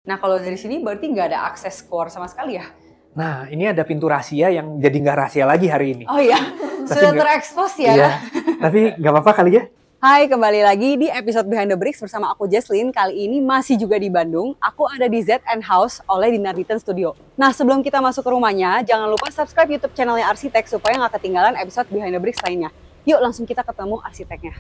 Nah kalau dari sini berarti nggak ada akses keluar sama sekali ya? Nah, ini ada pintu rahasia yang jadi nggak rahasia lagi hari ini. Oh iya, sudah terekspos ya? Iya, tapi nggak apa-apa kali ya? Hai, kembali lagi di episode Behind the Bricks bersama aku Jesslyn. Kali ini masih juga di Bandung. Aku ada di ZN House oleh Dinar Ditten Studio. Nah, sebelum kita masuk ke rumahnya, jangan lupa subscribe YouTube channelnya Arsitek supaya nggak ketinggalan episode Behind the Bricks lainnya. Yuk, langsung kita ketemu arsiteknya.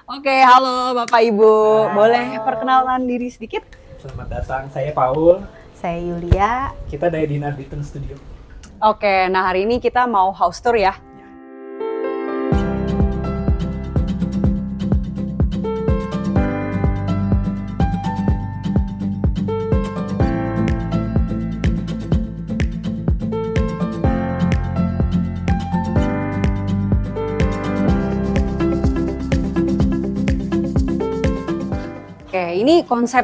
Oke, halo Bapak Ibu. Boleh perkenalan diri sedikit? Selamat datang, saya Paul. Saya Yulia. Kita dari Dinar Ditten Studio. Oke, nah hari ini kita mau house tour ya. Oke, ini konsep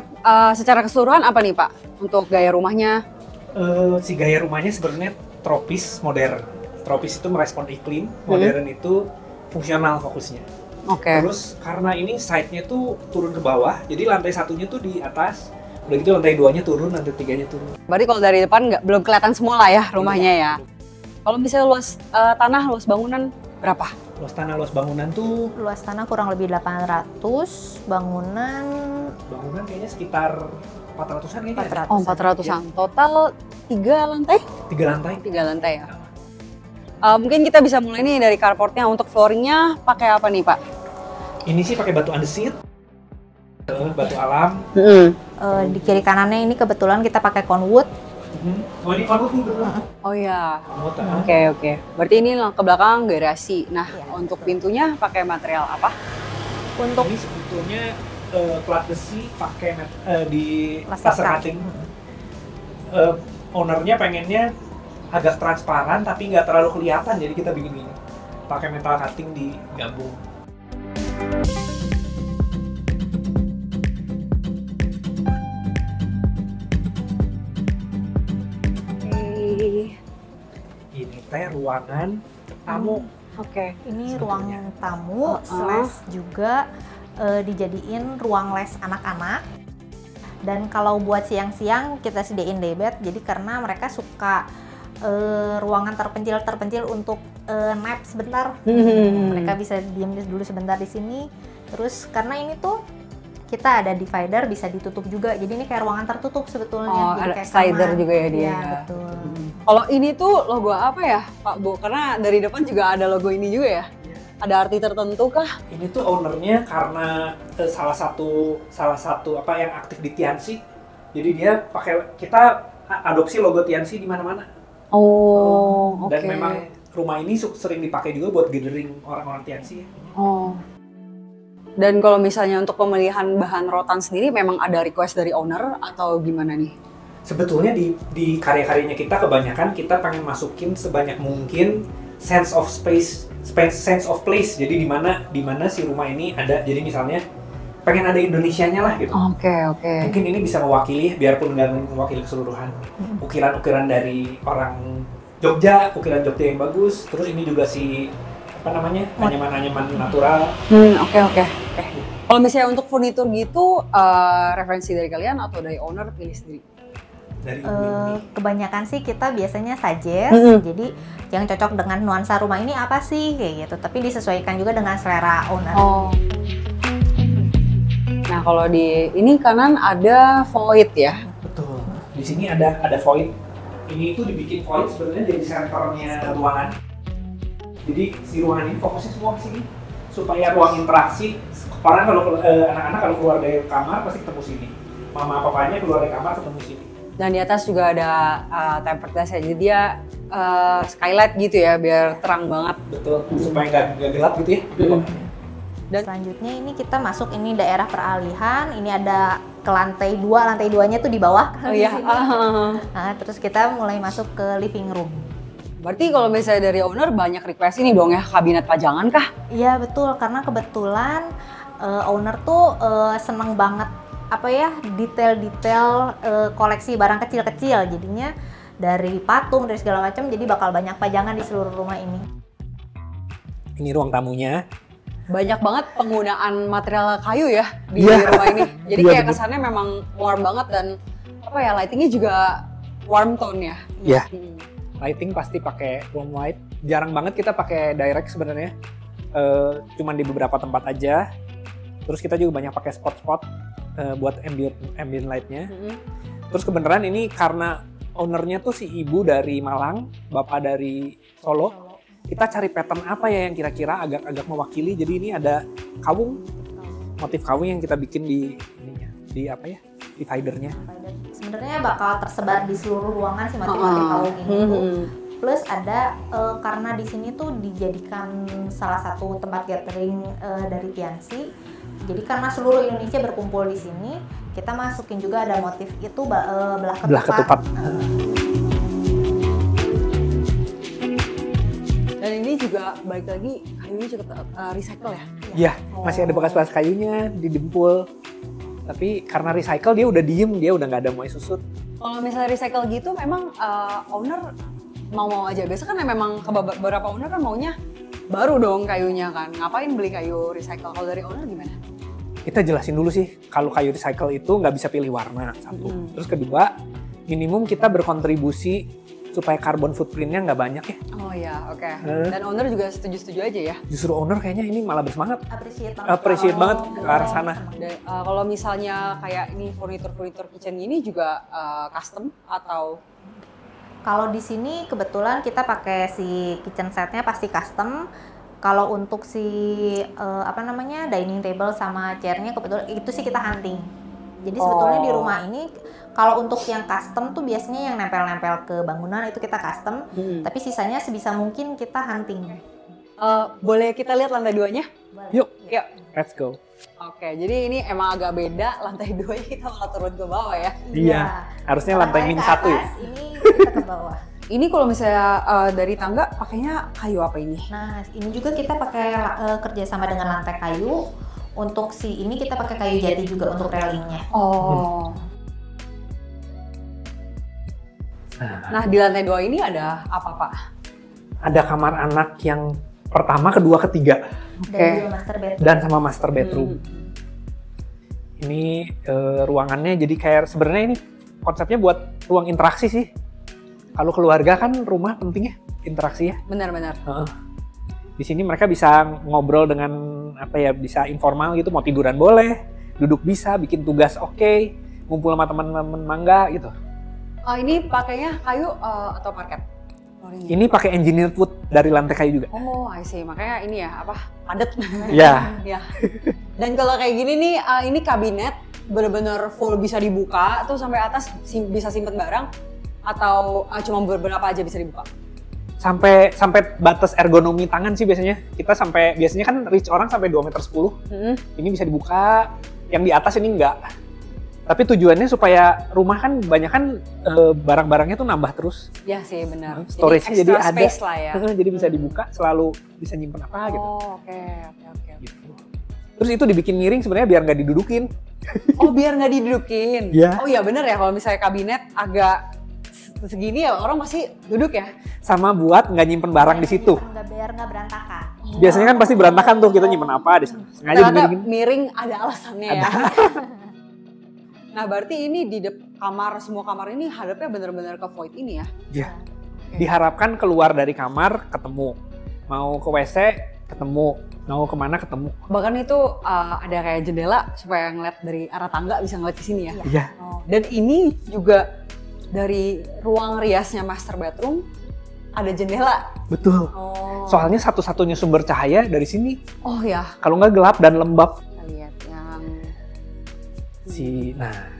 secara keseluruhan apa nih Pak? Untuk gaya rumahnya? Si gaya rumahnya sebenarnya tropis modern. Tropis itu merespon iklim, modern itu fungsional fokusnya. Oke. Terus karena ini side-nya tuh turun ke bawah, jadi lantai satunya tuh di atas, udah gitu lantai 2-nya turun, lantai 3-nya turun. Berarti kalau dari depan belum kelihatan semua lah ya rumahnya ya? Kalau misalnya luas tanah, luas bangunan berapa? Luas tanah, luas bangunan tuh... Luas tanah kurang lebih 800, bangunan kayaknya sekitar 400-an kayaknya. 400. Oh, 400-an. Total 3 lantai? 3 lantai. 3 lantai ya. Mungkin kita bisa mulai nih dari carportnya. Untuk flooringnya pakai apa nih Pak? Ini sih pakai batu andesit, batu alam. Di kiri kanannya ini kebetulan kita pakai conwood. Oh ini konwood nih betul. Oh iya. Konwood, Oke. Berarti ini ke belakang garasi. Nah, untuk pintunya pakai material apa? Untuk ini sebetulnya plat besi pakai di laser laser cutting. Ownernya pengennya agak transparan tapi nggak terlalu kelihatan, jadi kita bikin ini pakai metal cutting digabung. Ini teh ruangan tamu. Oke. ini Sebetulnya. ruang tamu slash juga dijadiin ruang les anak-anak. Dan kalau buat siang-siang kita sediain daybed, jadi karena mereka suka ruangan terpencil untuk nap sebentar. Mereka bisa diam dulu sebentar di sini. Terus karena ini tuh kita ada divider, bisa ditutup juga. Jadi ini kayak ruangan tertutup sebetulnya. Oh, jadi ada kayak slider kamar. juga ya dia. Iya, betul. Kalau ini tuh logo apa ya Pak Bu? Karena dari depan juga ada logo ini juga ya. Ada arti tertentu kah? Ini tuh ownernya karena salah satu apa yang aktif di Tianxi. Jadi dia kita adopsi logo Tianxi di mana-mana. Oh, oke. Dan memang rumah ini sering dipakai juga buat gathering orang-orang Tianxi. Oh. Dan kalau misalnya untuk pemilihan bahan rotan sendiri memang ada request dari owner atau gimana nih? Sebetulnya di karya-karyanya kita kebanyakan kita pengen masukin sebanyak mungkin sense of sense of place. Jadi di mana si rumah ini ada. Jadi misalnya pengen ada Indonesianya lah gitu. Oke. Mungkin ini bisa mewakili, biarpun nggak mewakili keseluruhan. Ukiran-ukiran dari orang Jogja, ukiran Jogja yang bagus. Terus ini juga anyaman-anyaman natural. Oke. Kalau misalnya untuk furnitur gitu, referensi dari kalian atau dari owner pilih sendiri? Dari ibu ini. Kebanyakan sih kita biasanya suggest, jadi yang cocok dengan nuansa rumah ini apa sih kayak gitu. Tapi disesuaikan juga dengan selera owner. Oh. Nah kalau di ini kanan ada void ya? Betul. Di sini ada void. Ini itu dibikin void sebenarnya dari senternya ruangan. Jadi si ruangan ini fokusnya semua ke sini supaya ruang interaksi. Orang anak-anak kalau keluar dari kamar pasti ketemu sini. Mama papanya keluar dari kamar ketemu sini. Dan di atas juga ada tempered glass ya, jadi dia skylight gitu ya, biar terang banget. Betul, supaya nggak gelap gitu ya. Dan selanjutnya ini kita masuk ini daerah peralihan. Ini ada ke lantai 2, lantai 2-nya tuh di bawah. Oh iya. Nah, terus kita mulai masuk ke living room. Berarti kalau misalnya dari owner banyak request ini dong ya, kabinet pajangan kah? Iya betul, karena kebetulan owner tuh seneng banget detail-detail koleksi barang kecil-kecil. Jadinya dari patung, dari segala macam, jadi bakal banyak pajangan di seluruh rumah ini. Ini ruang tamunya. banyak banget penggunaan material kayu ya di Iya. rumah ini. Jadi Iya, kayak bener. kesannya memang warm banget dan apa ya, lightingnya juga warm tone ya. Iya. Hmm. Lighting pasti pakai warm white. Jarang banget kita pakai direct sebenarnya. Cuman di beberapa tempat aja. Terus kita juga banyak pakai spot-spot buat ambient light-nya. Hmm. Terus kebenaran ini karena ownernya tuh si ibu dari Malang, bapak dari Solo. Kita cari pattern apa ya yang kira-kira agak-agak mewakili. Jadi ini ada kawung, motif kawung yang kita bikin di ininya, di apa ya? Dividernya. Sebenarnya bakal tersebar di seluruh ruangan sih motif-motif kawung ini tuh. Plus ada karena di sini tuh dijadikan salah satu tempat gathering dari Tianxi. Jadi karena seluruh Indonesia berkumpul di sini, kita masukin juga ada motif itu belah ketupat. Dan ini juga balik lagi kayunya juga recycle ya? Iya, masih ada bekas-bekas kayunya di dempul. Tapi karena recycle dia udah diem, dia udah nggak ada mau susut. Kalau misalnya recycle gitu memang owner mau aja. Biasa kan memang beberapa owner kan maunya baru dong kayunya kan. Ngapain beli kayu recycle? Kalau dari owner gimana? Kita jelasin dulu sih, kalau kayu recycle itu nggak bisa pilih warna, satu. Terus kedua, minimum kita berkontribusi supaya carbon footprint-nya nggak banyak ya. Oh ya, oke. Dan owner juga setuju-setuju aja ya? Justru owner kayaknya ini malah bersemangat. Appreciate banget ke arah sana. Kalau misalnya kayak ini furnitur kitchen ini juga custom atau? Kalau di sini kebetulan kita pakai si kitchen setnya pasti custom. Kalau untuk si dining table sama chairnya kebetulan itu sih kita hunting. Jadi sebetulnya di rumah ini kalau untuk yang custom tuh biasanya yang nempel-nempel ke bangunan itu kita custom. Tapi sisanya sebisa mungkin kita hunting. Boleh kita lihat lantai 2-nya? Yuk, Yuk. let's go. Oke, jadi ini emang agak beda, lantai 2-nya kita malah turun ke bawah ya. Iya, harusnya lantai ke -1 atas, ya. Ini kita ke bawah. Ini kalau misalnya dari tangga pakainya kayu apa ini? Nah, ini juga kita pakai kerjasama dengan lantai kayu. Untuk si ini kita pakai kayu jati juga untuk railingnya. Oh. Nah, di lantai 2 ini ada apa, Pak? Ada kamar anak yang pertama, kedua, ketiga. Dan juga master bedroom. Dan sama master bedroom. Ini ruangannya jadi kayak sebenarnya ini konsepnya buat ruang interaksi sih. Kalau keluarga kan rumah penting ya, interaksi ya. Benar-benar. Di sini mereka bisa ngobrol dengan bisa informal gitu, mau tiduran boleh, duduk bisa, bikin tugas oke, ngumpul sama teman-teman mangga gitu. Ini pakainya kayu atau parket? Ini pakai engineered wood dari lantai kayu juga. Oh, I see. Makanya ini ya, padat. Iya. Ya. Dan kalau kayak gini nih, ini kabinet bener-bener full bisa dibuka, tuh sampai atas bisa simpen barang, atau cuma beberapa aja bisa dibuka? Sampai batas ergonomi tangan sih biasanya. Kita biasanya kan reach orang sampai 2,10 meter. Ini bisa dibuka, yang di atas ini enggak. Tapi tujuannya supaya rumah kan banyak kan barang-barangnya tuh nambah terus. Ya sih, benar. Storage-nya jadi ada. Space lah ya. Jadi bisa dibuka, selalu bisa nyimpen apa gitu. Oh, oke. Gitu. Terus itu dibikin miring sebenarnya biar nggak didudukin. Oh, biar nggak didudukin. Iya. Oh iya bener ya, kalau misalnya kabinet agak segini ya orang pasti duduk ya. Sama buat nggak nyimpen barang di situ. Biar nggak berantakan. Biasanya kan pasti berantakan tuh, kita nyimpen apa di sana. Sengaja Ternyata dimiringin. miring ada alasannya ya. Nah, berarti ini di semua kamar ini hadapnya bener-bener ke void ini ya? Iya. Diharapkan keluar dari kamar ketemu. Mau ke WC ketemu. Mau kemana ketemu. Bahkan itu ada kayak jendela supaya ngeliat dari arah tangga bisa ngeliat ke sini ya? Iya. Oh. Dan ini juga dari ruang riasnya master bedroom ada jendela. Betul. Oh. Soalnya satu-satunya sumber cahaya dari sini. Oh ya. Kalau nggak gelap dan lembab. Kita lihat yang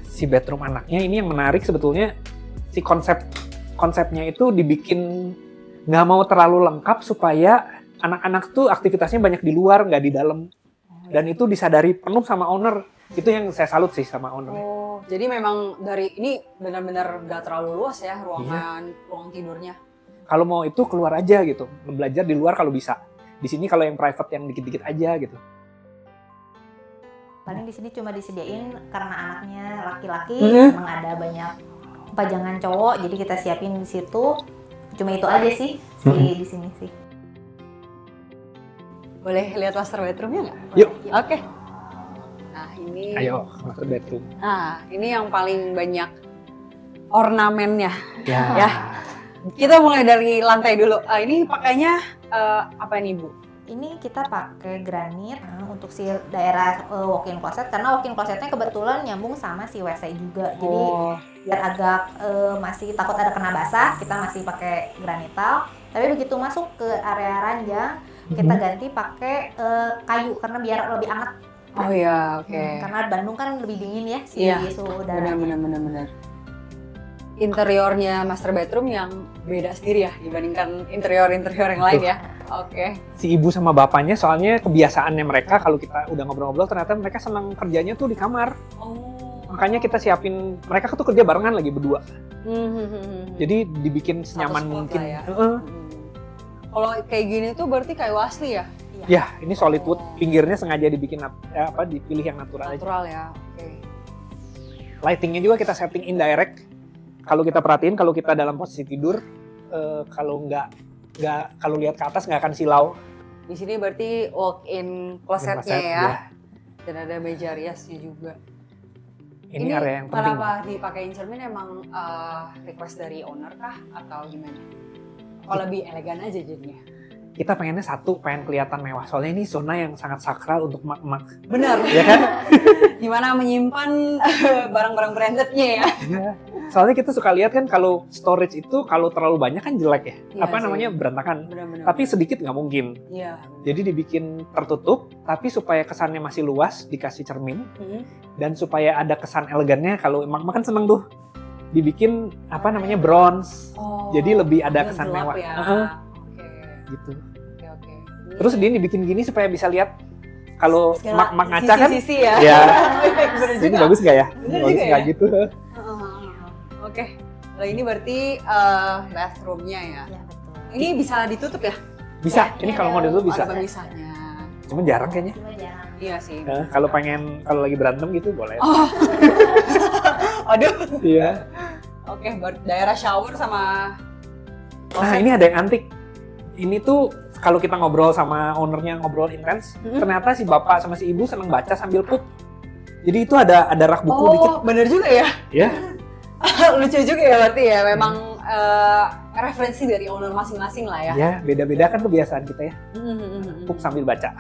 si bedroom anaknya ini yang menarik sebetulnya. Si konsepnya itu dibikin nggak mau terlalu lengkap supaya anak-anak tuh aktivitasnya banyak di luar, nggak di dalam. Dan itu disadari penuh sama owner. Itu yang saya salut sih sama owner. Oh, jadi memang dari ini benar-benar nggak terlalu luas ya ruang tidurnya. Kalau mau itu keluar aja gitu, belajar di luar kalau bisa. Di sini kalau yang private yang dikit-dikit aja gitu. Paling di sini cuma disediain karena anaknya laki-laki, memang ada banyak pajangan cowok, jadi kita siapin di situ. Cuma itu aja sih di sini sih. Boleh lihat master bedroomnya nggak? Yuk. Oke. Nah ini. Ayo, master bedroom. Nah ini yang paling banyak ornamennya. Ya. Ya. Kita mulai dari lantai dulu. Ini pakainya apa nih Bu? Ini kita pakai granit untuk si daerah walk-in closet karena walk-in closetnya kebetulan nyambung sama si WC juga. Jadi biar agak masih takut ada kena basah, kita masih pakai granital. Tapi begitu masuk ke area ranjang, kita ganti pakai kayu karena biar lebih hangat. Oh ya, oke. Karena Bandung kan lebih dingin ya si suhu udara. Benar. Interiornya master bedroom yang beda sendiri ya dibandingkan interior-interior yang lain ya. Oke. Si ibu sama bapaknya soalnya kebiasaannya mereka kalau kita udah ngobrol-ngobrol ternyata mereka senang kerjanya tuh di kamar. Oh. Makanya kita siapin, mereka tuh kerja barengan lagi berdua. Jadi dibikin senyaman Satu spot mungkin. lah ya. Kalau kayak gini tuh berarti kayu asli ya? Ya, ini solid wood. Pinggirnya sengaja dibikin dipilih yang natural aja. Natural ya. Oke. Lightingnya juga kita setting indirect. Kalau kita perhatiin, kalau kita dalam posisi tidur, kalau kalau lihat ke atas nggak akan silau. Di sini berarti walk-in closetnya Closet, ya. ya. Dan ada meja riasnya juga. Ini area yang penting. Kenapa dipakein cermin emang request dari owner kah atau gimana? Kalau lebih elegan aja jadinya. Kita pengennya pengen kelihatan mewah. Soalnya ini zona yang sangat sakral untuk emak-emak. Benar. Ya kan? Dimana menyimpan barang-barang brandednya ya. Ya. Soalnya kita suka lihat kan kalau storage itu kalau terlalu banyak kan jelek ya. Iya sih. Berantakan. Benar-benar. Tapi sedikit nggak mungkin. Iya. Jadi dibikin tertutup, tapi supaya kesannya masih luas, dikasih cermin. Dan supaya ada kesan elegannya, kalau emak-emak kan seneng tuh. Dibikin bronze. Oh, Jadi lebih ada biar kesan gelap mewah. ya. Oke. Gitu. Oke. Terus dia dibikin gini supaya bisa lihat kalau emak-emak ngaca kan. Sisi ya. Ya. Bener Ini juga. bagus nggak ya? Bener Bagus juga nggak ya? gitu? Oke. Nah ini berarti bathroomnya ya. Ya, betul. Ini bisa ditutup ya? Bisa. Ya, Ini kalau mau ditutup bisa. Ada pemisahnya. Cuma jarang kayaknya. Cuma jarang. Iya sih. Kalau lagi berantem gitu boleh. Oh. Aduh. Iya. Oke, daerah shower sama Nah ini ada yang antik. Ini tuh kalau kita ngobrol sama ownernya, ngobrol intens, ternyata si bapak sama si ibu seneng baca sambil pup. Jadi itu ada rak buku dikit. Bener juga ya. Ya. Lucu juga ya berarti ya. Memang referensi dari owner masing-masing lah ya. Ya beda-beda kan kebiasaan kita ya. Pup sambil baca.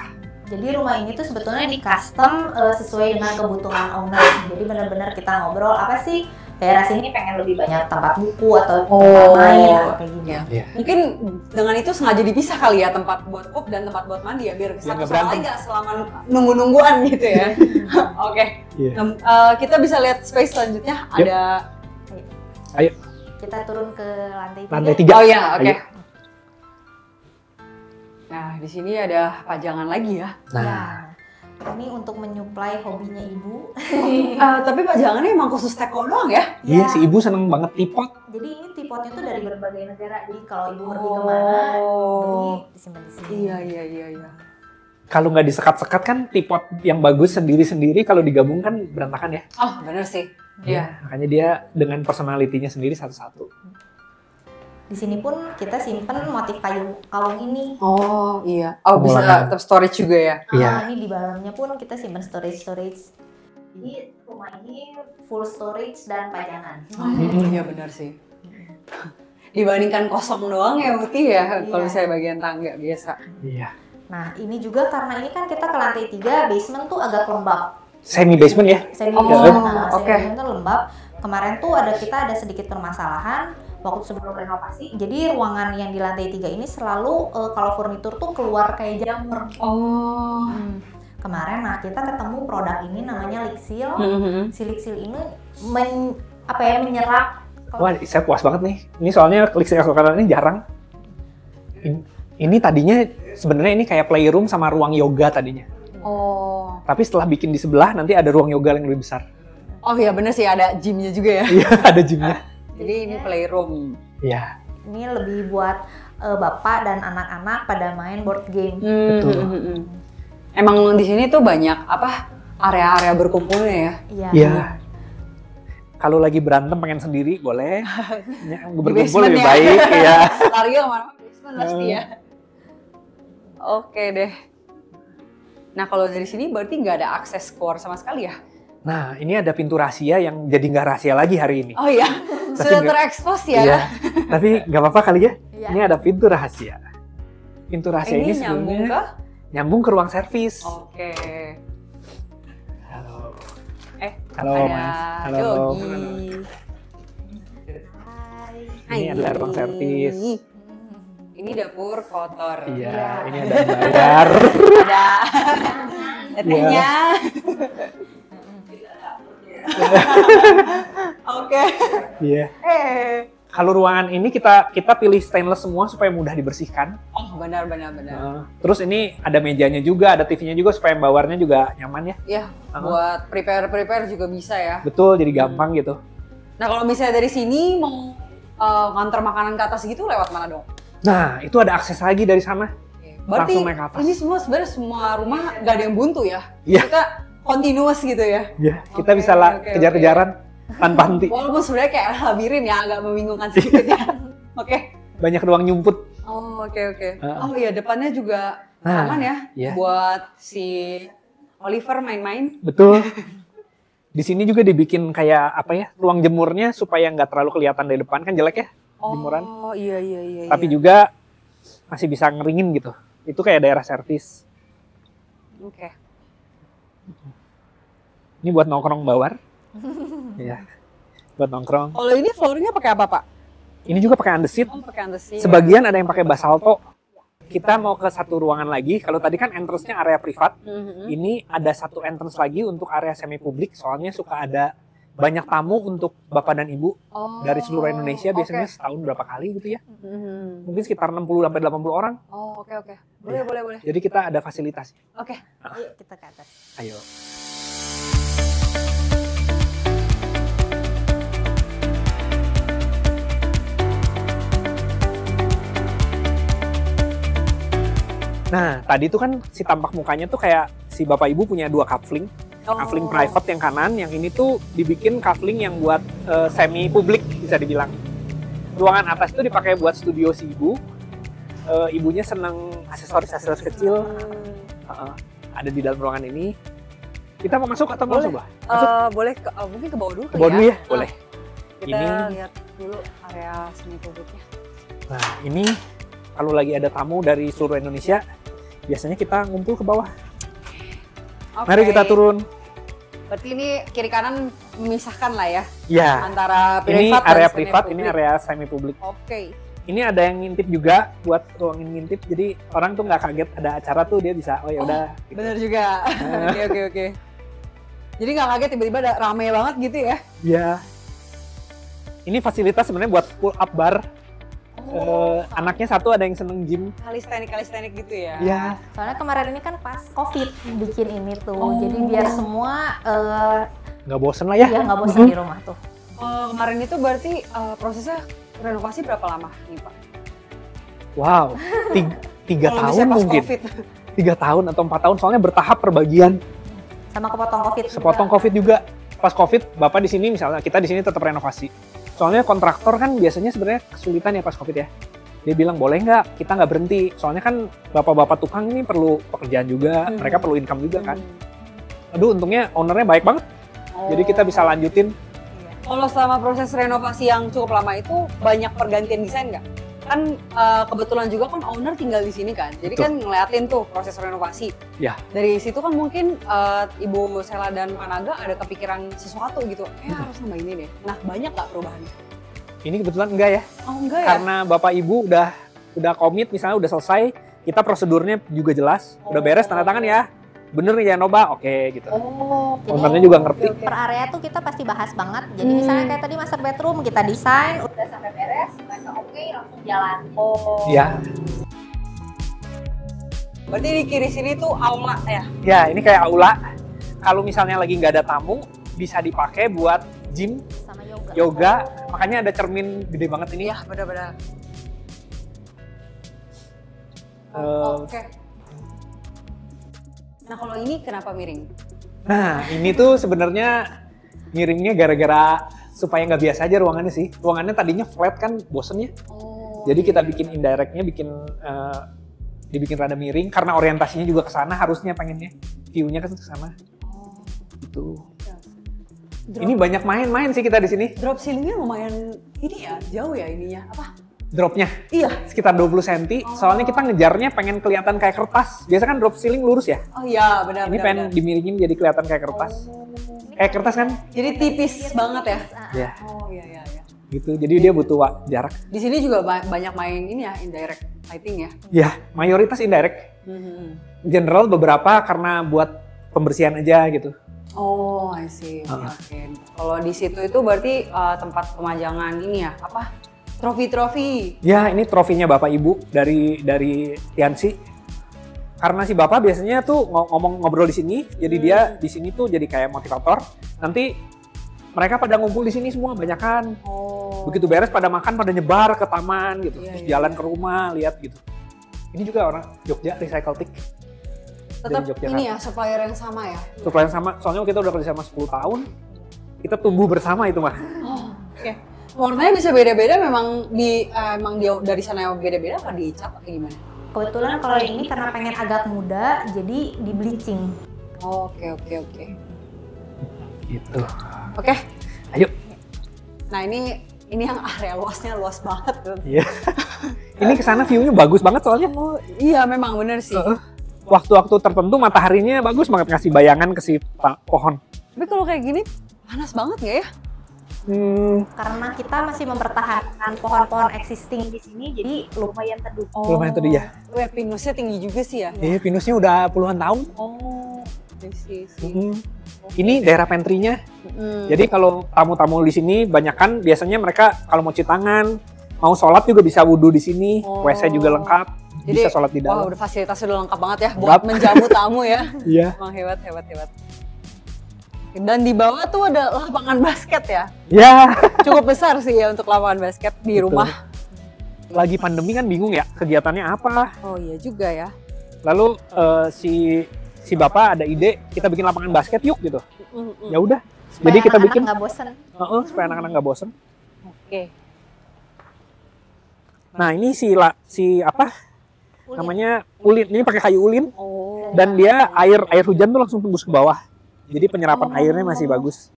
Jadi rumah ini tuh sebetulnya di custom sesuai dengan kebutuhan owner. Jadi benar-benar kita ngobrol apa sih daerah sini pengen lebih banyak tempat buku atau tempat main atau kayak gini. Iya. Mungkin dengan itu sengaja dipisah kali ya tempat buat pup dan tempat buat mandi ya biar satu nggak sama berantem. lain nggak selama nunggu-nungguan gitu ya. Oke. Iya. Kita bisa lihat space selanjutnya Yuk. ada. Ayo. Kita turun ke lantai 3. Lantai 3. Oh ya, oke. Ayo. Nah di sini ada pajangan lagi ya. Nah. Ini untuk menyuplai hobinya ibu. Tapi pajangannya emang khusus teko doang ya? Iya, si ibu seneng banget tripod. Jadi ini tripodnya tuh dari berbagai negara. Jadi kalau ibu pergi kemana, beli disimpan di sini. Iya. Kalau nggak disekat-sekat kan tripod yang bagus sendiri-sendiri, kalau digabungkan berantakan ya. Oh bener sih. Iya. Makanya dia dengan personalitinya sendiri satu-satu. Di sini pun kita simpen motif kayu kalung ini. Oh iya. Oh bisa Pengulangan. tetap storage juga ya? Iya. Ini di dalamnya pun kita simpen storage. Jadi rumah ini full storage dan pajangan. Iya benar sih. Dibandingkan kosong doang ya putih ya kalau Iya. misalnya bagian tangga biasa. Iya. Nah ini juga karena ini kan kita ke lantai 3, basement tuh agak lembab. Semi basement ya? Semi Oh, basement, oke. basement tuh lembab. Kemarin tuh kita ada sedikit permasalahan waktu sebelum renovasi. Jadi ruangan yang di lantai 3 ini selalu kalau furnitur tuh keluar kayak jamur. Oh. Kemarin kita ketemu produk ini namanya Lixil. Si Lixil ini menyerap. Wah, saya puas banget nih. Ini soalnya klik sekarang ini jarang. Ini tadinya sebenarnya ini kayak playroom sama ruang yoga tadinya. Oh. Tapi setelah bikin di sebelah nanti ada ruang yoga yang lebih besar. Oh iya bener sih ada gymnya juga ya. Iya, ada gymnya. Jadi ini playroom. Iya. Ini lebih buat bapak dan anak-anak pada main board game. Betul. Emang di sini tuh banyak area-area berkumpulnya ya. Iya. Iya. Kalau lagi berantem pengen sendiri boleh. Berkumpul basement lebih ya. baik ya. Lari kemana-mana basement pasti ya. Oke deh. Nah kalau dari sini berarti nggak ada akses keluar sama sekali ya? Nah, ini ada pintu rahasia yang jadi nggak rahasia lagi hari ini. Oh iya, sudah nggak- terekspos ya? Iya, tapi nggak apa-apa kali ya. Iya. Ini ada pintu rahasia. Pintu rahasia ini nyambung sebenarnya ke? nyambung ke ruang servis. Oke. Halo. Halo Halo, ada Mas. Halo. Yogi. Hai. Ini adalah ruang servis. Ini dapur kotor. Iya, ini ada yang bayar. Ada tetehnya. Oke. Iya. Kalau ruangan ini kita pilih stainless semua supaya mudah dibersihkan. Oh benar. Terus ini ada mejanya juga, ada TV-nya juga supaya bawarnya juga nyaman ya. Ya, buat prepare juga bisa ya. Betul, jadi gampang gitu. Nah kalau misalnya dari sini mau nganter makanan ke atas gitu lewat mana dong? Nah, itu ada akses lagi dari sana. Berarti Langsung naik ke atas. ini sebenarnya semua rumah gak ada yang buntu ya? Iya. Kita continuous gitu ya? Ya, kita Oke, bisa oke. kejar-kejaran tanpa henti. Walaupun sebenarnya kayak labirin ya, agak membingungkan sedikit ya. Oke. Banyak ruang nyumput. Oh oke. Oh iya depannya juga Nah, aman ya iya. buat si Oliver main-main. Betul. Di sini juga dibikin kayak apa ya, ruang jemurnya supaya nggak terlalu kelihatan dari depan, kan jelek ya jemuran. Oh iya. Tapi juga masih bisa ngeringin gitu. Itu kayak daerah servis. Oke. Ini buat nongkrong bawar. Iya. Buat nongkrong. Kalau ini floornya pakai apa Pak? Ini juga pakai andesit. Oh pakai andesit. Sebagian ada yang pakai basalto. Kita mau ke satu ruangan lagi. Kalau tadi kan entrance-nya area privat. Ini ada satu entrance lagi untuk area semi publik. Soalnya suka ada banyak tamu untuk bapak dan ibu Oh, dari seluruh Indonesia. Biasanya oke. setahun berapa kali gitu ya. Mhm. Mungkin sekitar 60 sampai 80 orang. Oh oke. Iya. Boleh. Jadi kita ada fasilitas. Oke. Yuk kita ke atas. Ayo. Nah, tadi tuh kan si tampak mukanya tuh kayak si bapak ibu punya dua cuffling. Cuffling private yang kanan, yang ini tuh dibikin cuffling yang buat semi publik bisa dibilang. Ruangan atas itu dipakai buat studio si ibu. Ibunya seneng aksesoris kecil. Ada di dalam ruangan ini. Kita mau masuk atau mau Boleh. sebelah? Masuk. Boleh mungkin ke bawah dulu Ke bawah dulu ya? Boleh. Kita Ini. lihat dulu area semi publiknya. Nah, ini kalau lagi ada tamu dari seluruh Indonesia, biasanya kita ngumpul ke bawah. Oke. Mari kita turun. Berarti ini kiri kanan memisahkan lah ya Ya, antara ini privat area dan privat, semi ini publik. area semi publik. Oke. Ini ada yang ngintip juga buat ruangin ngintip, jadi orang tuh nggak kaget ada acara tuh dia bisa, oh ya udah. gitu. Bener juga. Oke. Jadi nggak kaget tiba-tiba ada rame banget gitu ya? Ya. Ini fasilitas sebenarnya buat pull up bar. Anaknya satu ada yang seneng gym. Kalistenik gitu ya? Ya. Soalnya kemarin ini kan pas COVID bikin ini tuh. Oh. Jadi biar semua Nggak bosen lah ya. ya nggak bosan di rumah tuh. Kemarin itu berarti prosesnya renovasi berapa lama nih Pak? Wow, tiga Kalau tahun misalnya pas mungkin. COVID. 3 tahun atau 4 tahun, soalnya bertahap per bagian. Sama kepotong COVID. Sepotong COVID juga. Pas COVID, Bapak di sini misalnya, kita di sini tetap renovasi. Soalnya kontraktor kan biasanya sebenarnya kesulitan ya pas COVID ya. Dia bilang, boleh nggak? Kita nggak berhenti. Soalnya kan bapak-bapak tukang ini perlu pekerjaan juga, mereka perlu income juga kan. Aduh, untungnya ownernya baik banget. Jadi kita bisa lanjutin. Kalau selama proses renovasi yang cukup lama itu banyak pergantian desain nggak? Kan kebetulan juga kan owner tinggal di sini kan, jadi Betul. kan ngeliatin tuh proses renovasi. Ya. Dari situ kan mungkin Ibu Sela dan Pak Naga ada kepikiran sesuatu gitu, harus nambah ini deh. Nah banyak nggak perubahannya? Ini kebetulan enggak ya, Oh enggak ya? karena Bapak Ibu udah komit, misalnya udah selesai, kita prosedurnya juga jelas, udah beres tanda tangan ya, bener ya Nova, oke gitu. Oh, Ownernya juga ngerti. Per area tuh kita pasti bahas banget. Jadi misalnya kayak tadi master bedroom kita desain, udah sampai beres, mereka oke langsung jalan. Oh. Ya, Berarti di kiri sini tuh aula ya? ya ini kayak aula. Kalau misalnya lagi nggak ada tamu, bisa dipakai buat gym, Sama yoga. yoga. Makanya ada cermin gede banget ini. Iya benar-benar. Oke. Nah kalau ini kenapa miring? Nah, ini tuh sebenarnya miringnya gara-gara supaya nggak biasa aja ruangannya sih. Ruangannya tadinya flat kan, bosen ya. Oh. Jadi kita bikin indirectnya, bikin dibikin rada miring karena orientasinya juga ke sana, harusnya pengennya view-nya ke sana. Gitu. Ini banyak main-main sih kita di sini. Drop ceilingnya lumayan ini ya, jauh ya ininya. Apa? Dropnya Iya. sekitar 20 cm. Soalnya kita ngejarnya pengen kelihatan kayak kertas. Biasa kan drop ceiling lurus ya. Oh iya, benar. Ini pengen dimiringin jadi kelihatan kayak kertas. Kayak kertas kan? Jadi tipis banget ya? Ya. Oh iya iya iya. Gitu. Jadi dia butuh jarak. Di sini juga banyak main ini ya, indirect lighting ya. Ya, mayoritas indirect. General beberapa karena buat pembersihan aja gitu. Oh, I see. Oke. Kalau di situ itu berarti tempat pemajangan ini ya, apa? Trofi-trofi. Ya, ini trofinya Bapak Ibu dari Tianxi. Karena si Bapak biasanya tuh ngobrol di sini, jadi dia di sini tuh jadi kayak motivator. Nanti mereka pada ngumpul di sini semua banyakan. Oh. Begitu beres pada makan pada nyebar ke taman gitu, Iya, terus iya, jalan ke rumah lihat gitu. Ini juga orang Jogja Recycle Tick. Tetap Yogyakarta. ini ya, supplier yang sama ya? Supplier yang sama, soalnya kita udah kerja sama 10 tahun. Kita tumbuh bersama itu mah. Oh, oke. Warnanya bisa beda-beda, memang emang dia dari sana yang beda-beda apa dicat atau gimana? Kebetulan kalau yang ini karena pengen agak muda, jadi di bleaching. Oh, oke. Gitu. Oke. Ayo. Nah ini yang area luasnya luas banget tuh. Iya. Ini kesana view-nya bagus banget soalnya. Oh iya memang bener sih. Waktu-waktu tertentu mataharinya bagus banget ngasih bayangan ke si pohon. Tapi kalau kayak gini panas banget nggak ya? Karena kita masih mempertahankan pohon-pohon existing di sini, jadi lumayan teduh. Lumayan teduh ya. Wah, pinusnya tinggi juga sih ya. Iya, pinusnya udah puluhan tahun. Oh, sih. Ini daerah pantry-nya. Jadi kalau tamu-tamu di sini banyakan biasanya mereka kalau mau cuci tangan, mau sholat juga bisa wudhu di sini. WC juga lengkap. Jadi, bisa sholat di dalam. Wah, udah fasilitasnya udah lengkap banget ya buat menjamu tamu ya. Iya. Emang hebat. Dan di bawah tuh ada lapangan basket ya. Ya. Cukup besar sih ya untuk lapangan basket di rumah. Lagi pandemi kan bingung ya kegiatannya apa. Oh iya juga ya. Lalu si Bapak ada ide kita bikin lapangan basket yuk gitu. Ya udah. Jadi kita bikin nggak bosen. Supaya anak-anak nggak bosen. Oke. Nah ini si apa? Ulin. Namanya ulin. Ini pakai kayu ulin. Oh. Dan dia air hujan tuh langsung tembus ke bawah. Jadi penyerapan airnya masih bagus.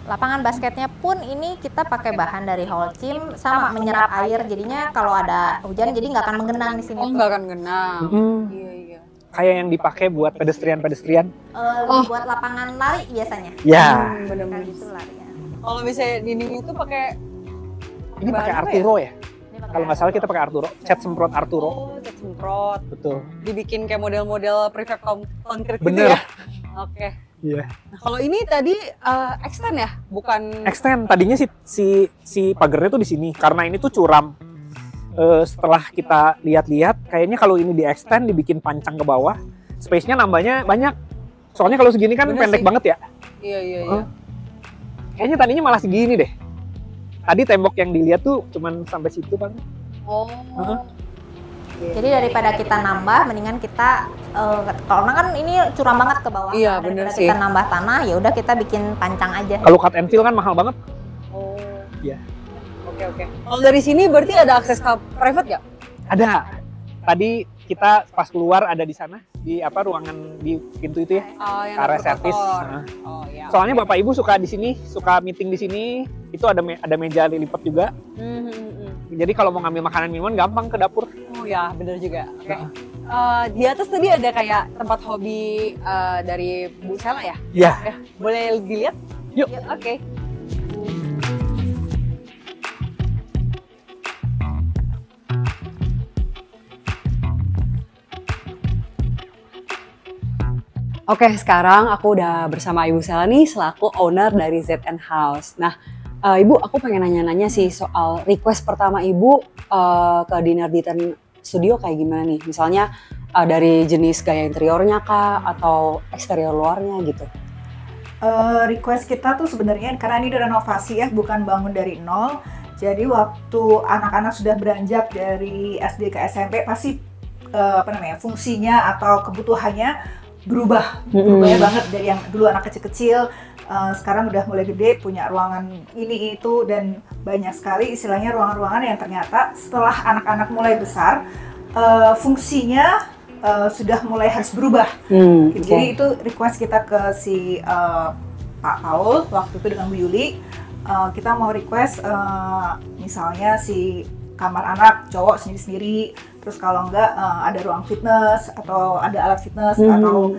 Lapangan basketnya pun ini kita pakai bahan dari Holcim, sama menyerap air. Jadinya kalau ada hujan jadi nggak akan menggenang di sini. Oh, nggak akan genang. Iya. Kayak yang dipakai buat pedestrian. Buat lapangan lari biasanya. Ya. Bener-bener. Gitu larinya. Kalau misalnya dinding itu pakai Ini pakai bahan apa Arturo ya? Ini pakai Kalau nggak salah kita pakai Arturo. Cat semprot Arturo. Oh, cat semprot. Betul. Dibikin kayak model-model prefab konkret gitu Bener. ya. Oke. Iya. Nah, kalau ini tadi extend ya, bukan Extend. Tadinya si pagernya tuh di sini. Karena ini tuh curam. Setelah kita lihat-lihat, kayaknya kalau ini di extend, dibikin pancang ke bawah, space-nya nambahnya banyak. Soalnya kalau segini kan Bener pendek sih. banget ya. Iya. Kayaknya tadinya malah segini deh. Tadi tembok yang dilihat tuh cuman sampai situ kan. Oh. Jadi daripada kita nambah, mendingan kita karena kan ini curam banget ke bawah. Iya, Daripada bener kita sih. nambah tanah, ya udah kita bikin pancang aja. Kalau cut and fill kan mahal banget. Oh. Iya. Oke. Kalau dari sini berarti ada akses ke private nggak? Ada. Tadi kita pas keluar ada di sana di ruangan di pintu itu ya. Oh, yang Area dapur servis. kotor. Nah. Oh iya. Soalnya Bapak Ibu suka di sini, suka meeting di sini. Itu ada meja lipat juga. Jadi kalau mau ngambil makanan minuman gampang ke dapur. Oh ya, bener juga. Oke. Di atas tadi ada kayak tempat hobi dari Bu Sela ya? Iya. Ya, boleh dilihat? Yuk. Oke. Oke, sekarang aku udah bersama Ibu Sela nih selaku owner dari ZN House. Nah, Ibu, aku pengen nanya-nanya sih soal request pertama Ibu ke Dinner Diten Studio kayak gimana nih? Misalnya dari jenis gaya interiornya kah atau eksterior luarnya gitu? Request kita tuh sebenarnya karena ini renovasi ya, bukan bangun dari nol. Jadi waktu anak-anak sudah beranjak dari SD ke SMP pasti fungsinya atau kebutuhannya berubah banget dari yang dulu anak kecil-kecil sekarang udah mulai gede, punya ruangan ini itu, dan banyak sekali istilahnya ruangan-ruangan yang ternyata setelah anak-anak mulai besar, fungsinya sudah mulai harus berubah. Jadi itu request kita ke si Pak Paul waktu itu dengan Bu Yuli, kita mau request misalnya si kamar anak cowok sendiri-sendiri, terus kalau enggak ada ruang fitness atau ada alat fitness, atau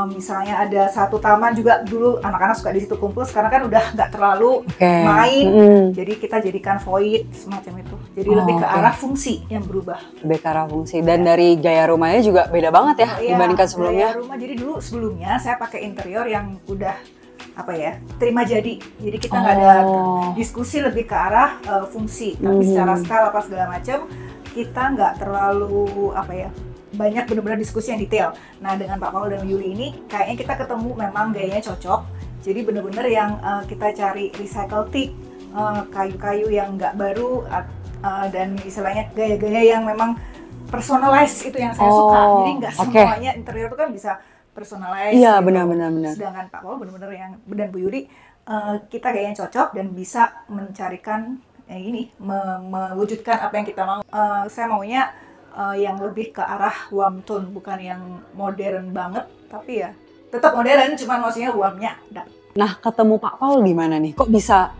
misalnya ada satu taman juga, dulu anak-anak suka di situ kumpul, sekarang kan udah nggak terlalu main, jadi kita jadikan void semacam itu. Jadi lebih ke arah fungsi yang berubah. Lebih ke arah fungsi, dan dari gaya rumahnya juga beda banget ya dibandingkan sebelumnya. Gaya rumah, jadi dulu sebelumnya saya pakai interior yang udah terima jadi kita nggak ada diskusi, lebih ke arah fungsi, tapi secara style apa segala macam kita nggak terlalu banyak benar-benar diskusi yang detail. Nah, dengan Pak Paul dan Yuli ini kayaknya kita ketemu memang gayanya cocok. Jadi benar-benar yang kita cari recycle teak, kayu-kayu yang nggak baru, dan istilahnya gaya-gaya yang memang personalized, itu yang saya suka. Jadi nggak semuanya interior itu kan bisa personalized. Iya, gitu. benar. Sedangkan Pak Paul benar-benar yang, dan Bu Yuli, kita gayanya cocok dan bisa mencarikan mewujudkan apa yang kita mau. Saya maunya yang lebih ke arah warm tone, bukan yang modern banget, tapi ya tetap modern, cuman maksudnya warmnya ada. Nah, ketemu Pak Paul di mana nih? Kok bisa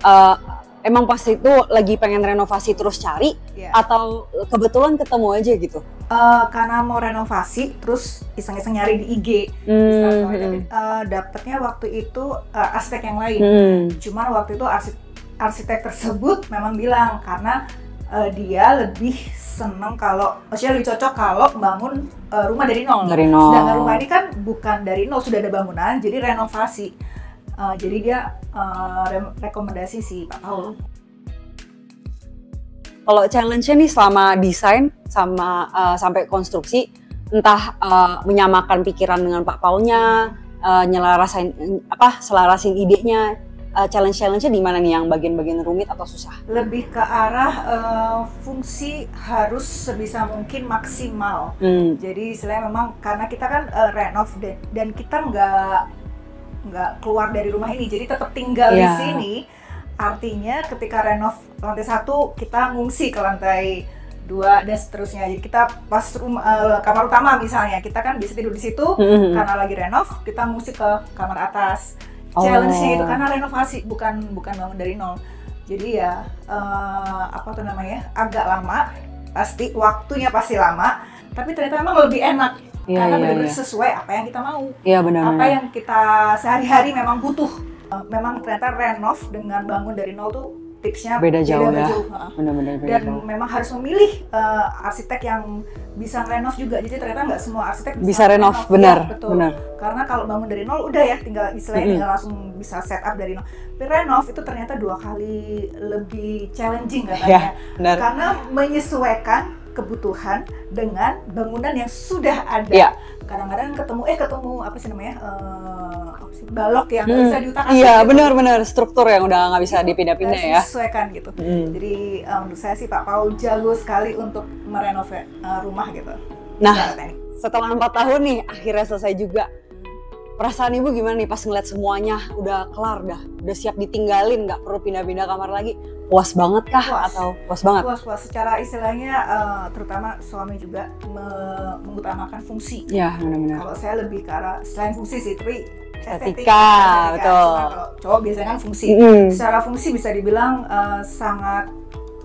emang pas itu lagi pengen renovasi terus cari, atau kebetulan ketemu aja gitu? Karena mau renovasi, terus iseng-iseng nyari di IG, dapetnya waktu itu arsitek yang lain. Cuman waktu itu arsitek tersebut memang bilang karena dia lebih seneng maksudnya lebih cocok kalau bangun rumah dari nol. Sedangkan rumah ini kan bukan dari nol, sudah ada bangunan, jadi renovasi. Jadi dia rekomendasi si Pak Paul. Kalau challenge-nya nih selama desain sama sampai konstruksi, entah menyamakan pikiran dengan Pak Paulnya, selarasin idenya, challenge-nya di mana nih yang bagian-bagian rumit atau susah? Lebih ke arah fungsi harus sebisa mungkin maksimal. Jadi istilahnya memang karena kita kan renov dan kita nggak keluar dari rumah ini, jadi tetap tinggal di sini. Artinya ketika renov lantai 1 kita ngungsi ke lantai 2 dan seterusnya. Jadi kita pas kamar utama misalnya, kita kan bisa tidur di situ karena lagi renov, kita ngungsi ke kamar atas. Challenge-nya itu karena renovasi, bukan bangun dari nol. Jadi ya agak lama, pasti waktunya pasti lama, tapi ternyata memang lebih enak karena benar-benar sesuai apa yang kita mau. Apa yang kita sehari-hari memang butuh. Memang ternyata renov dengan bangun dari nol tuh tipsnya beda jauh. Benar-benar beda jauh. Memang harus memilih arsitek yang bisa renov juga. Jadi ternyata nggak semua arsitek bisa renov. Benar. Karena kalau bangun dari nol udah ya tinggal langsung bisa setup dari nol. Tapi renov itu ternyata 2 kali lebih challenging katanya. Karena menyesuaikan kebutuhan dengan bangunan yang sudah ada. Kadang-kadang ketemu apa sih namanya, balok yang nggak bisa diutak-atik. Iya, benar, struktur yang udah nggak bisa dipindah-pindah ya. Disesuaikan gitu. Jadi menurut saya sih Pak Paul jago sekali untuk merenov rumah gitu. Nah, setelah 4 tahun nih akhirnya selesai juga. Perasaan Ibu gimana nih pas ngeliat semuanya udah kelar, udah siap ditinggalin, nggak perlu pindah-pindah kamar lagi? Puas banget kah? Atau puas banget? Puas. Secara istilahnya, terutama suami juga mengutamakan fungsi. Iya, benar-benar. Kalau saya lebih ke arah selain fungsi sih, tapi estetika, betul. Kalau cowok biasanya kan fungsi. Secara fungsi bisa dibilang sangat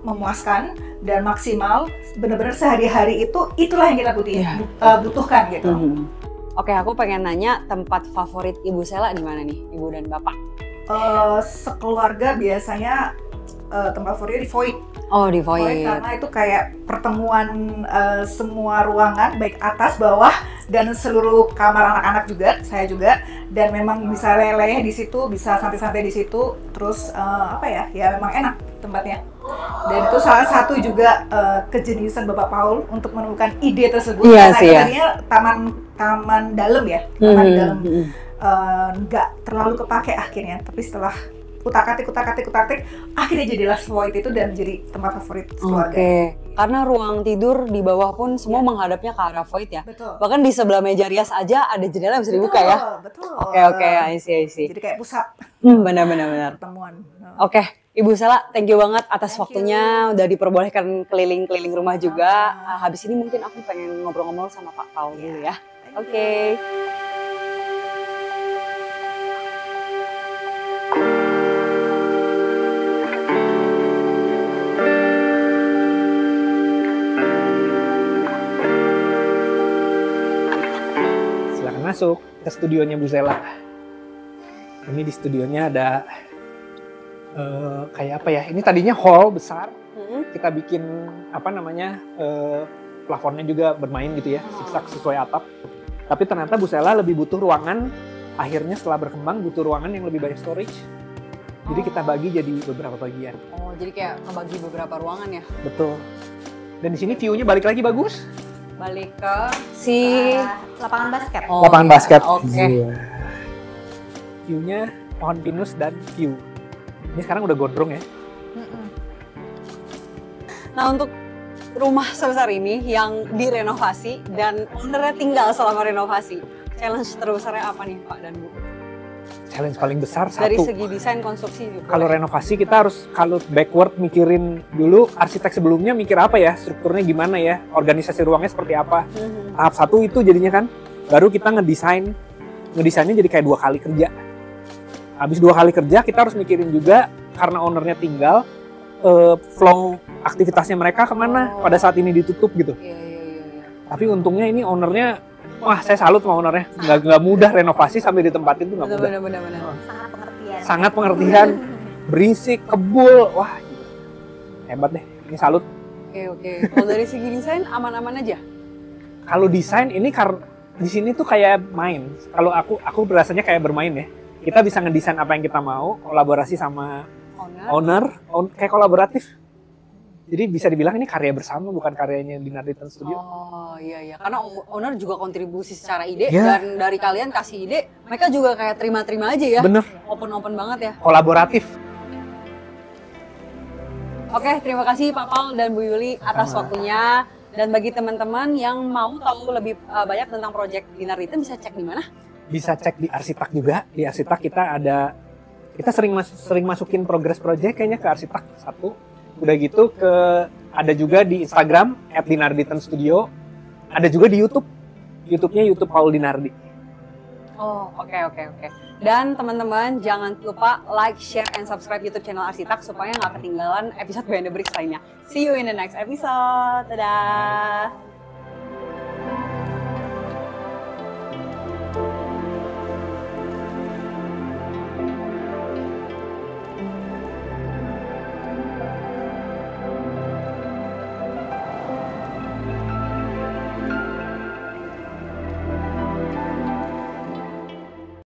memuaskan dan maksimal. Benar-benar sehari-hari itulah yang kita butuhkan gitu. Oke, aku pengen nanya tempat favorit Ibu Sela di mana nih, Ibu dan Bapak? Sekeluarga biasanya tempat favoritnya di void. Oh, di void. Karena itu kayak pertemuan semua ruangan, baik atas, bawah, dan seluruh kamar anak-anak juga, saya juga. Dan memang bisa leleh di situ, bisa santai-santai di situ. Terus ya memang enak tempatnya. Dan itu salah satu juga kejeniusan Bapak Paul untuk menemukan ide tersebut. Iya, karena tadinya taman dalam ya, taman dalam. Nggak terlalu kepake akhirnya, tapi setelah utak-atik, akhirnya jadilah void itu dan jadi tempat favorit keluarga. Oke, karena ruang tidur di bawah pun semua menghadapnya ke arah void ya. Betul. Bahkan di sebelah meja rias aja ada jendela yang bisa dibuka ya. Betul. Oke, I see. Jadi kayak pusat Benar. pertemuan. Oke, Ibu Sela, thank you banget atas Thank waktunya, udah diperbolehkan keliling-keliling rumah juga. Habis ini mungkin aku pengen ngobrol-ngobrol sama Pak Paul dulu ya. Oke. Silakan masuk ke studionya Bu Zela. Ini di studionya ada kayak apa ya? Ini tadinya hall besar. Kita bikin plafonnya juga bermain gitu ya, zigzag sesuai atap. Tapi ternyata Bu Zela lebih butuh ruangan. Akhirnya setelah berkembang butuh ruangan yang lebih banyak storage. Jadi kita bagi jadi beberapa bagian. Oh, jadi kayak ngebagi beberapa ruangan ya? Betul. Dan di sini view-nya balik lagi bagus. Balik ke si Lapangan basket. Oh, Lapangan iya. basket. Oke. Iya. View-nya pohon pinus dan view. Ini sekarang udah gondrong ya. Nah, untuk rumah sebesar ini yang direnovasi dan ownernya tinggal selama renovasi, challenge terbesarnya apa nih Pak dan Bu? Challenge paling besar Dari satu. segi desain konstruksi juga. Kalau renovasi kita harus kalau backward mikirin dulu arsitek sebelumnya mikir apa ya, strukturnya gimana ya, organisasi ruangnya seperti apa. Tahap satu itu jadinya kan, baru kita ngedesainnya jadi kayak 2 kali kerja. Habis 2 kali kerja kita harus mikirin juga karena ownernya tinggal, flow aktivitasnya mereka kemana pada saat ini ditutup gitu. Iya. Tapi untungnya ini ownernya, wah saya salut sama ownernya, nggak mudah renovasi sampai ditempatin tuh nggak mudah. Benar. Sangat pengertian. Sangat pengertian, berisik, kebul, wah hebat deh, ini salut. Oke. Kalau dari segi desain aman-aman aja? Kalau desain ini di sini tuh kayak main. Kalau aku berasanya kayak bermain ya. Kita bisa ngedesain apa yang kita mau, kolaborasi sama owner kayak kolaboratif. Jadi bisa dibilang ini karya bersama, bukan karyanya di Narditan Studio. Oh iya. Karena owner juga kontribusi secara ide Ya. dan dari kalian kasih ide, mereka juga kayak terima-terima aja ya. Bener, Open banget ya. kolaboratif. Oke, terima kasih Pak Paul dan Bu Yuli atas waktunya. Dan bagi teman-teman yang mau tahu lebih banyak tentang proyek di Narditan bisa cek di mana? Bisa cek di Arsitak juga. Di Arsitak kita sering masukin progress project kayaknya ke Arsitak satu. Udah gitu ada juga di Instagram @dinarditanstudio. Ada juga di YouTube. YouTube-nya YouTube Paul Dinardi. Oh, oke. Dan teman-teman jangan lupa like, share, and subscribe YouTube channel Arsitak supaya nggak ketinggalan episode Behind the Bricks lainnya. See you in the next episode. Dadah!